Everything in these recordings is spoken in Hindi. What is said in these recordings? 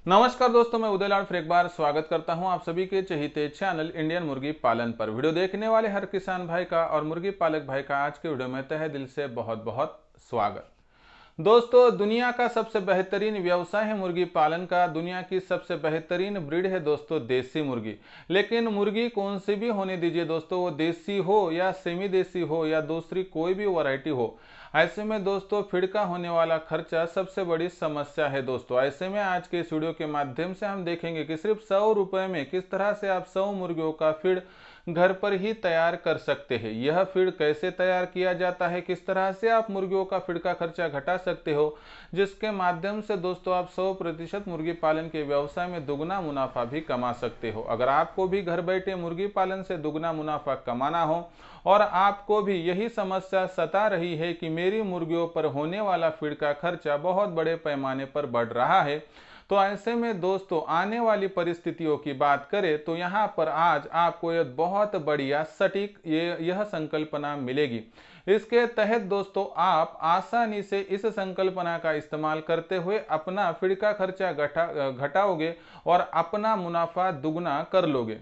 नमस्कार दोस्तों, मैं उदयलाल फिर एक बार स्वागत करता हूं आप सभी के चहीते चैनल इंडियन मुर्गी पालन पर। वीडियो देखने वाले हर किसान भाई का और मुर्गी पालक भाई का आज के वीडियो में तहे दिल से बहुत बहुत स्वागत। दोस्तों, दुनिया का सबसे बेहतरीन व्यवसाय है मुर्गी पालन का। दुनिया की सबसे बेहतरीन ब्रीड है दोस्तों देसी मुर्गी। लेकिन मुर्गी कौन सी भी होने दीजिए दोस्तों, वो देसी हो या सेमी देसी हो या दूसरी कोई भी वैरायटी हो, ऐसे में दोस्तों फीड का होने वाला खर्चा सबसे बड़ी समस्या है दोस्तों। ऐसे में आज के इस वीडियो के माध्यम से हम देखेंगे कि सिर्फ 100 रुपए में किस तरह से आप 100 मुर्गियों का फीड घर पर ही तैयार कर सकते हैं। यह फीड कैसे तैयार किया जाता है, किस तरह से आप मुर्गियों का फीड का खर्चा घटा सकते हो, जिसके माध्यम से दोस्तों आप 100% मुर्गी पालन के व्यवसाय में दुगना मुनाफा भी कमा सकते हो। अगर आपको भी घर बैठे मुर्गी पालन से दुगना मुनाफा कमाना हो और आपको भी यही समस्या सता रही है कि मेरी मुर्गियों पर होने वाला फीड का खर्चा बहुत बड़े पैमाने पर बढ़ रहा है, तो ऐसे में दोस्तों आने वाली परिस्थितियों की बात करें तो यहाँ पर आज आपको एक बहुत बढ़िया सटीक यह संकल्पना मिलेगी। इसके तहत दोस्तों आप आसानी से इस संकल्पना का इस्तेमाल करते हुए अपना फीड का खर्चा घटाओगे और अपना मुनाफा दुगना कर लोगे।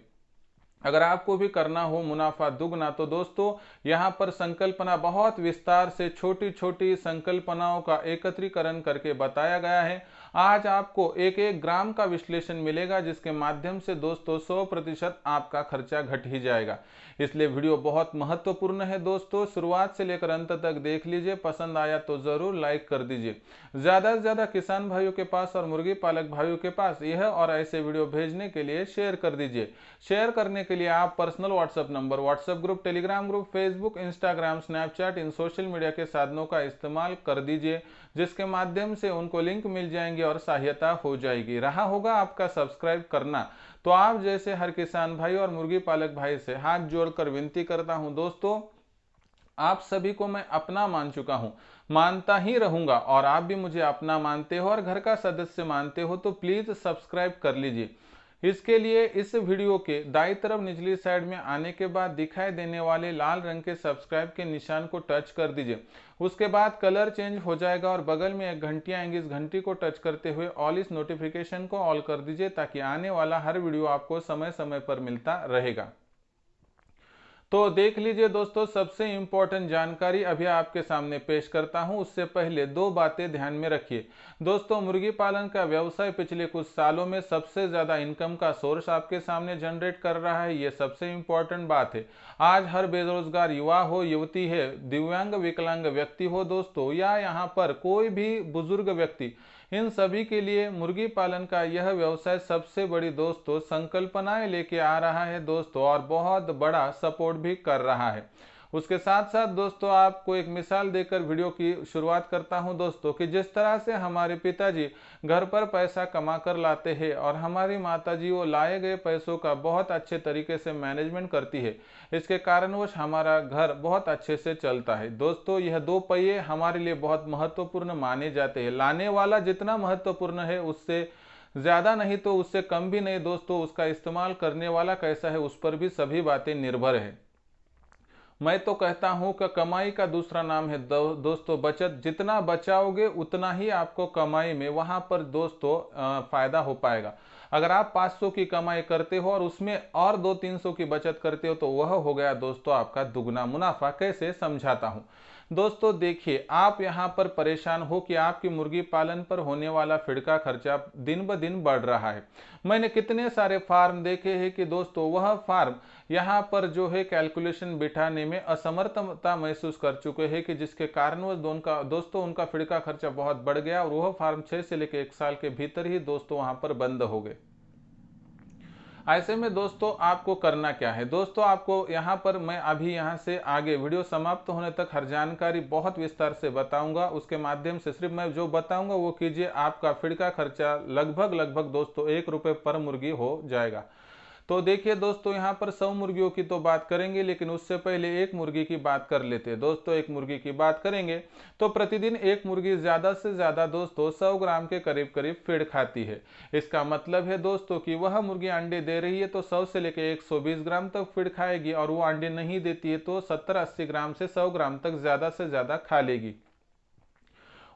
अगर आपको भी करना हो मुनाफा दुगना तो दोस्तों यहाँ पर संकल्पना बहुत विस्तार से छोटी छोटी संकल्पनाओं का एकत्रीकरण करके बताया गया है। आज आपको एक एक ग्राम का विश्लेषण मिलेगा, जिसके माध्यम से दोस्तों 100% आपका खर्चा घट ही जाएगा। इसलिए वीडियो बहुत महत्वपूर्ण है दोस्तों, शुरुआत से लेकर अंत तक देख लीजिए। पसंद आया तो जरूर लाइक कर दीजिए। ज्यादा से ज्यादा किसान भाइयों के पास और मुर्गी पालक भाइयों के पास यह और ऐसे वीडियो भेजने के लिए शेयर कर दीजिए। शेयर करने के लिए आप personal WhatsApp number, WhatsApp group, Telegram group, Facebook, Instagram, Snapchat, इन सोशल मीडिया के साधनों का इस्तेमाल कर दीजिए, जिसके माध्यम से उनको लिंक मिल जाएंगे और सहायता हो जाएगी। रहा होगा आपका सब्सक्राइब करना, तो आप जैसे हर किसान भाई और मुर्गी पालक भाई से हाथ जोड़कर विनती करता हूं दोस्तों, आप सभी को मैं अपना मान चुका हूं, मानता ही रहूंगा और आप भी मुझे अपना मानते हो और घर का सदस्य मानते हो, तो प्लीज सब्सक्राइब कर लीजिए। इसके लिए इस वीडियो के दाईं तरफ निचली साइड में आने के बाद दिखाई देने वाले लाल रंग के सब्सक्राइब के निशान को टच कर दीजिए। उसके बाद कलर चेंज हो जाएगा और बगल में एक घंटी आएंगी, इस घंटी को टच करते हुए ऑल इस नोटिफिकेशन को ऑल कर दीजिए, ताकि आने वाला हर वीडियो आपको समय समय पर मिलता रहेगा। तो देख लीजिए दोस्तों, सबसे इंपॉर्टेंट जानकारी अभी आपके सामने पेश करता हूं। उससे पहले दो बातें ध्यान में रखिए दोस्तों। मुर्गी पालन का व्यवसाय पिछले कुछ सालों में सबसे ज्यादा इनकम का सोर्स आपके सामने जनरेट कर रहा है, ये सबसे इंपॉर्टेंट बात है। आज हर बेरोजगार युवा हो, युवती है, दिव्यांग विकलांग व्यक्ति हो दोस्तों, या यहाँ पर कोई भी बुजुर्ग व्यक्ति, इन सभी के लिए मुर्गी पालन का यह व्यवसाय सबसे बड़ी दोस्तों संकल्पनाएं लेके आ रहा है दोस्तों, और बहुत बड़ा सपोर्ट भी कर रहा है। उसके साथ साथ दोस्तों आपको एक मिसाल देकर वीडियो की शुरुआत करता हूं दोस्तों, कि जिस तरह से हमारे पिताजी घर पर पैसा कमा कर लाते हैं और हमारी माताजी वो लाए गए पैसों का बहुत अच्छे तरीके से मैनेजमेंट करती है, इसके कारणवश हमारा घर बहुत अच्छे से चलता है दोस्तों। यह दो पहिए हमारे लिए बहुत महत्वपूर्ण माने जाते हैं। लाने वाला जितना महत्वपूर्ण है उससे ज्यादा नहीं तो उससे कम भी नहीं दोस्तों, उसका इस्तेमाल करने वाला कैसा है उस पर भी सभी बातें निर्भर है। मैं तो कहता हूं कि कमाई का दूसरा नाम है दोस्तों बचत। जितना बचाओगे उतना ही आपको कमाई में वहां पर दोस्तों फायदा हो पाएगा। अगर आप 500 की कमाई करते हो और उसमें और 200-300 की बचत करते हो, तो वह हो गया दोस्तों आपका दुगना मुनाफा। कैसे, समझाता हूं दोस्तों। देखिए, आप यहां पर परेशान हो कि आपकी मुर्गी पालन पर होने वाला फीड का खर्चा दिन ब दिन बढ़ रहा है। मैंने कितने सारे फार्म देखे हैं कि दोस्तों वह फार्म यहाँ पर जो है कैलकुलेशन बिठाने में असमर्थता महसूस कर चुके हैं, कि जिसके कारण वो दोस्तों उनका फीड का खर्चा बहुत बढ़ गया और वह फार्म 6 से लेकर 1 साल के भीतर ही दोस्तों वहां पर बंद हो गए। ऐसे में दोस्तों आपको करना क्या है दोस्तों, आपको यहाँ पर मैं अभी यहाँ से आगे वीडियो समाप्त होने तक हर जानकारी बहुत विस्तार से बताऊंगा। उसके माध्यम से सिर्फ मैं जो बताऊंगा वो कीजिए, आपका फीड का खर्चा लगभग दोस्तों 1 रुपये पर मुर्गी हो जाएगा। तो देखिए दोस्तों, यहाँ पर 100 मुर्गियों की तो बात करेंगे, लेकिन उससे पहले एक मुर्गी की बात कर लेते हैं दोस्तों। एक मुर्गी की बात करेंगे तो प्रतिदिन एक मुर्गी ज्यादा से ज्यादा दोस्तों 100 ग्राम के करीब करीब फीड खाती है। इसका मतलब है दोस्तों कि वह मुर्गी अंडे दे रही है तो 100 से लेकर 120 ग्राम तक फीड खाएगी, और वो अंडे नहीं देती है तो 70-80 ग्राम से 100 ग्राम तक ज्यादा से ज्यादा खा लेगी।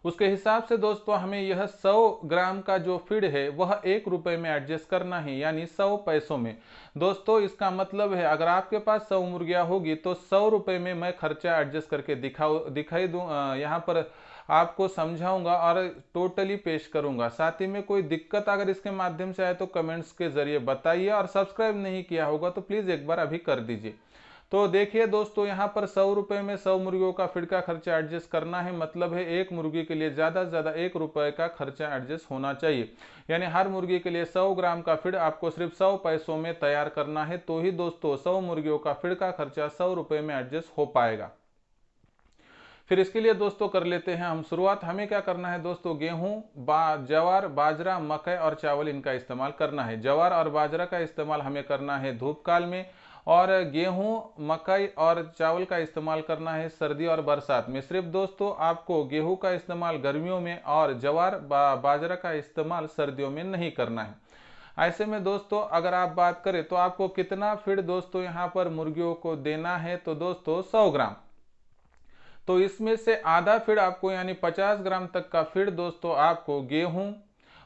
उसके हिसाब से दोस्तों हमें यह 100 ग्राम का जो फीड है वह 1 रुपए में एडजस्ट करना है, यानी 100 पैसों में। दोस्तों इसका मतलब है अगर आपके पास 100 मुर्गियां होगी तो 100 रुपए में मैं खर्चा एडजस्ट करके दिखाई दूं, यहाँ पर आपको समझाऊंगा और टोटली पेश करूंगा। साथ ही में कोई दिक्कत अगर इसके माध्यम से आए तो कमेंट्स के जरिए बताइए, और सब्सक्राइब नहीं किया होगा तो प्लीज एक बार अभी कर दीजिए। तो देखिए दोस्तों, यहाँ पर 100 रुपए में 100 मुर्गियों का फीड का खर्चा एडजस्ट करना है, मतलब है एक मुर्गी के लिए ज्यादा से ज्यादा 1 रुपए का खर्चा एडजस्ट होना चाहिए। यानी हर मुर्गी के लिए 100 ग्राम का फीड आपको सिर्फ 100 पैसों में तैयार करना है, तो ही दोस्तों 100 मुर्गियों का फीड का खर्चा 100 रुपए में एडजस्ट हो पाएगा। फिर इसके लिए दोस्तों कर लेते हैं हम शुरुआत। हमें क्या करना है दोस्तों, गेहूं, जवार, बाजरा, मकई और चावल इनका इस्तेमाल करना है। जवार और बाजरा का इस्तेमाल हमें करना है धूप काल में, और गेहूं, मकई और चावल का इस्तेमाल करना है सर्दी और बरसात में। सिर्फ दोस्तों आपको गेहूं का इस्तेमाल गर्मियों में और जवार बाजरा का इस्तेमाल सर्दियों में नहीं करना है। ऐसे में दोस्तों अगर आप बात करें तो आपको कितना फीड दोस्तों यहाँ पर मुर्गियों को देना है, तो दोस्तों 100 ग्राम। तो इसमें से आधा फीड आपको यानी 50 ग्राम तक का फीड दोस्तों आपको गेहूं,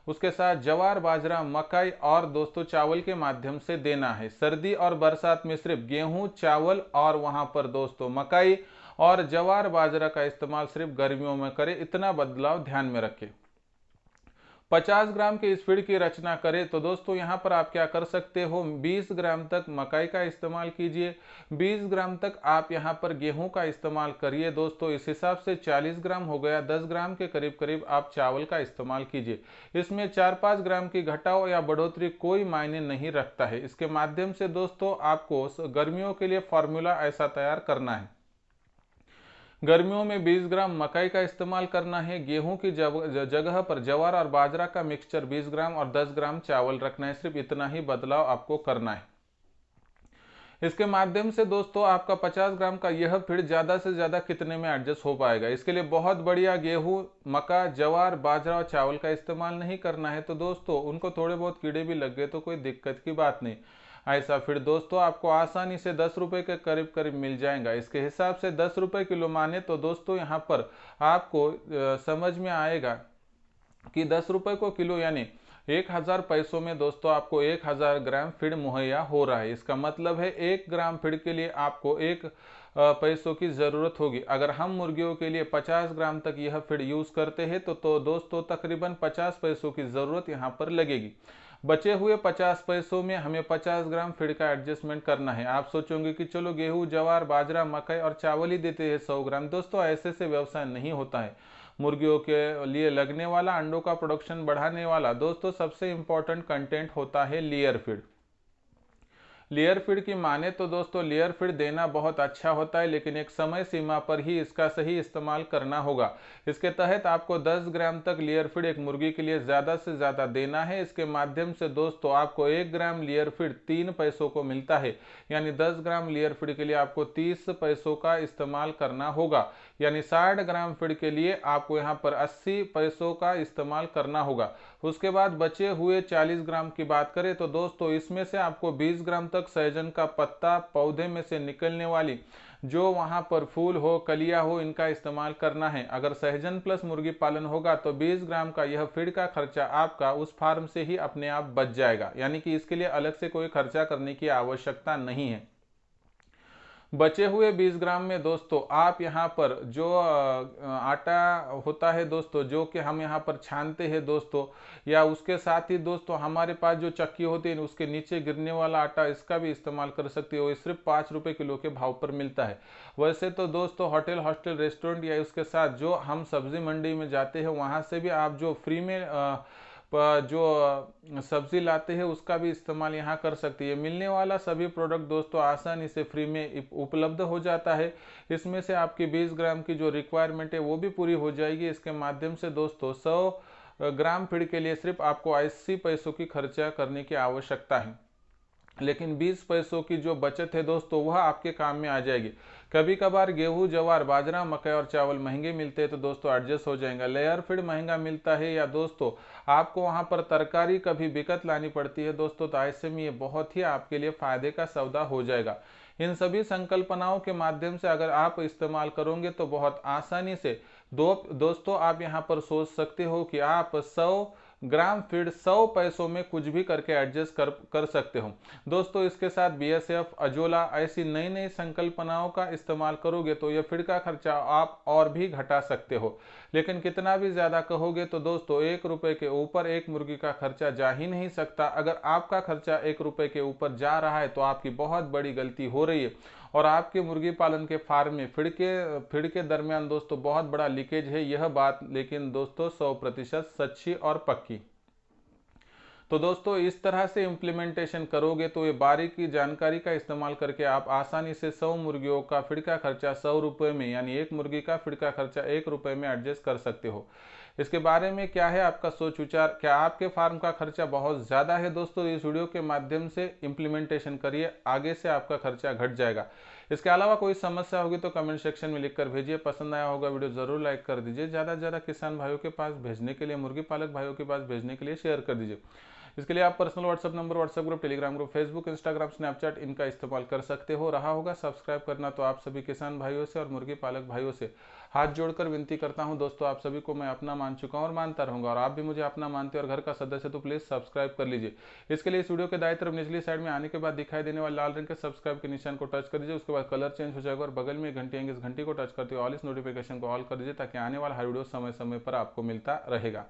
उसके साथ जवार, बाजरा, मकई और दोस्तों चावल के माध्यम से देना है। सर्दी और बरसात में सिर्फ गेहूं, चावल और वहां पर दोस्तों मकई और जवार, बाजरा का इस्तेमाल सिर्फ गर्मियों में करें, इतना बदलाव ध्यान में रखें। 50 ग्राम के इस फीड की रचना करें तो दोस्तों यहाँ पर आप क्या कर सकते हो, 20 ग्राम तक मकई का इस्तेमाल कीजिए, 20 ग्राम तक आप यहाँ पर गेहूं का इस्तेमाल करिए। दोस्तों इस हिसाब से 40 ग्राम हो गया, 10 ग्राम के करीब करीब आप चावल का इस्तेमाल कीजिए। इसमें 4-5 ग्राम की घटाव या बढ़ोतरी कोई मायने नहीं रखता है। इसके माध्यम से दोस्तों आपको गर्मियों के लिए फॉर्मूला ऐसा तैयार करना है। गर्मियों में 20 ग्राम मकई का इस्तेमाल करना है, गेहूं की जगह पर जवार और बाजरा का मिक्सचर 20 ग्राम और 10 ग्राम चावल रखना है। सिर्फ इतना ही बदलाव आपको करना है। इसके माध्यम से दोस्तों आपका 50 ग्राम का यह फीड ज्यादा से ज्यादा कितने में एडजस्ट हो पाएगा। इसके लिए बहुत बढ़िया गेहूं, मक्का, जवार, बाजरा और चावल का इस्तेमाल नहीं करना है। तो दोस्तों उनको थोड़े बहुत कीड़े भी लग गए तो कोई दिक्कत की बात नहीं। ऐसा फिर दोस्तों आपको आसानी से 10 रुपए के करीब करीब मिल जाएगा। इसके हिसाब से 10 रुपए किलो माने तो दोस्तों यहाँ पर आपको समझ में आएगा कि 10 रुपए को किलो यानी 1000 पैसों में दोस्तों आपको 1000 ग्राम फीड मुहैया हो रहा है। इसका मतलब है 1 ग्राम फीड के लिए आपको 1 पैसों की जरूरत होगी। अगर हम मुर्गियों के लिए 50 ग्राम तक यह फीड यूज करते हैं तो दोस्तों तकरीबन 50 पैसों की जरूरत यहाँ पर लगेगी। बचे हुए 50 पैसों में हमें 50 ग्राम फीड का एडजस्टमेंट करना है। आप सोचोगे कि चलो गेहूं, जवार, बाजरा, मकई और चावल ही देते हैं 100 ग्राम। दोस्तों ऐसे से व्यवसाय नहीं होता है। मुर्गियों के लिए लगने वाला, अंडों का प्रोडक्शन बढ़ाने वाला दोस्तों सबसे इंपॉर्टेंट कंटेंट होता है लेयर फीड। लेयर फीड की माने तो दोस्तों लेयर फीड देना बहुत अच्छा होता है, लेकिन एक समय सीमा पर ही इसका सही इस्तेमाल करना होगा। इसके तहत आपको 10 ग्राम तक लेयर फीड एक मुर्गी के लिए ज्यादा से ज्यादा देना है। इसके माध्यम से दोस्तों आपको 1 ग्राम लेयर फीड 3 पैसों को मिलता है, यानी 10 ग्राम लेयर फीड के लिए आपको 30 पैसों का इस्तेमाल करना होगा। यानी 60 ग्राम फीड के लिए आपको यहाँ पर 80 पैसों का इस्तेमाल करना होगा। उसके बाद बचे हुए 40 ग्राम की बात करें तो दोस्तों इसमें से आपको 20 ग्राम तक सहजन का पत्ता, पौधे में से निकलने वाली जो वहां पर फूल हो, कलिया हो, इनका इस्तेमाल करना है। अगर सहजन प्लस मुर्गी पालन होगा तो 20 ग्राम का यह फीड का खर्चा आपका उस फार्म से ही अपने आप बच जाएगा, यानी कि इसके लिए अलग से कोई खर्चा करने की आवश्यकता नहीं है। बचे हुए 20 ग्राम में दोस्तों आप यहाँ पर जो आटा होता है दोस्तों, जो कि हम यहाँ पर छानते हैं दोस्तों, या उसके साथ ही दोस्तों हमारे पास जो चक्की होती है उसके नीचे गिरने वाला आटा, इसका भी इस्तेमाल कर सकते हो। ये सिर्फ 5 रुपए किलो के भाव पर मिलता है। वैसे तो दोस्तों होटल, हॉस्टल, रेस्टोरेंट या उसके साथ जो हम सब्जी मंडी में जाते हैं वहाँ से भी आप जो फ्री में जो सब्जी लाते हैं उसका भी इस्तेमाल यहाँ कर सकती है। मिलने वाला सभी प्रोडक्ट दोस्तों आसानी से फ्री में उपलब्ध हो जाता है। इसमें से आपकी 20 ग्राम की जो रिक्वायरमेंट है वो भी पूरी हो जाएगी। इसके माध्यम से दोस्तों 100 ग्राम फीड के लिए सिर्फ आपको 80 पैसों की खर्चा करने की आवश्यकता है, लेकिन 20 पैसों की जो बचत है दोस्तों वह आपके काम में आ जाएगी। कभी कभार गेहूं, जवार, बाजरा, मकई और चावल महंगे मिलते हैं तो दोस्तों एडजस्ट हो जाएगा। लेयर फीड महंगा मिलता है या दोस्तों आपको वहां पर तरकारी कभी दिक्कत लानी पड़ती है दोस्तों, तो ऐसे में ये बहुत ही आपके लिए फायदे का सौदा हो जाएगा। इन सभी संकल्पनाओं के माध्यम से अगर आप इस्तेमाल करोगे तो बहुत आसानी से दोस्तों आप यहाँ पर सोच सकते हो कि आप 100 ग्राम फीड 100 पैसों में कुछ भी करके एडजस्ट कर सकते हो। दोस्तों इसके साथ बीएसएफ, अजोला ऐसी नई नई संकल्पनाओं का इस्तेमाल करोगे तो यह फीड का खर्चा आप और भी घटा सकते हो। लेकिन कितना भी ज़्यादा कहोगे तो दोस्तों 1 रुपये के ऊपर एक मुर्गी का खर्चा जा ही नहीं सकता। अगर आपका खर्चा 1 रुपये के ऊपर जा रहा है तो आपकी बहुत बड़ी गलती हो रही है और आपके मुर्गी पालन के फार्म में फीड के दरमियान दोस्तों बहुत बड़ा लीकेज है, यह बात लेकिन दोस्तों 100% सच्ची और पक्की। तो दोस्तों इस तरह से इम्प्लीमेंटेशन करोगे तो ये बारीकी जानकारी का इस्तेमाल करके आप आसानी से 100 मुर्गियों का फीड का खर्चा 100 रुपये में, यानी एक मुर्गी का फीड का खर्चा 1 रुपये में एडजस्ट कर सकते हो। इसके बारे में क्या है आपका सोच विचार? क्या आपके फार्म का खर्चा बहुत ज़्यादा है? दोस्तों इस वीडियो के माध्यम से इम्प्लीमेंटेशन करिए, आगे से आपका खर्चा घट जाएगा। इसके अलावा कोई समस्या होगी तो कमेंट सेक्शन में लिखकर भेजिए। पसंद आया होगा वीडियो ज़रूर लाइक कर दीजिए। ज़्यादा से ज़्यादा किसान भाइयों के पास भेजने के लिए, मुर्गी पालक भाइयों के पास भेजने के लिए शेयर कर दीजिए। इसके लिए आप personal WhatsApp number, WhatsApp group, Telegram group, Facebook, Instagram, Snapchat इनका इस्तेमाल कर सकते हो। रहा होगा सब्सक्राइब करना तो आप सभी किसान भाइयों से और मुर्गी पालक भाइयों से हाथ जोड़कर विनती करता हूं। दोस्तों आप सभी को मैं अपना मान चुका हूं और मानता रहूंगा और आप भी मुझे अपना मानते और घर का सदस्य तो प्लीज सब्सक्राइब कर लीजिए। इसके लिए इस वीडियो के दाईं तरफ निचली साइड में आने के बाद दिखाई देने वाले लाल रंग के सब्सक्राइब के निशान को टच कर दीजिए। उसके बाद कलर चेंज हो जाएगा और बगल में घंटी आएंगे, इस घंटी को टच करते हुए ऑल इस नोटिफिकेशन को ऑल कर दीजिए ताकि आने वाला हर वीडियो समय समय पर आपको मिलता रहेगा।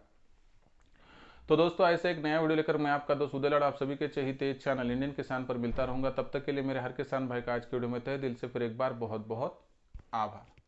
तो दोस्तों ऐसे एक नया वीडियो लेकर मैं आपका दोस्त उदय लाड आप सभी के चहेते चैनल इंडियन किसान पर मिलता रहूंगा। तब तक के लिए मेरे हर किसान भाई का आज के वीडियो में तहे दिल से फिर एक बार बहुत बहुत आभार।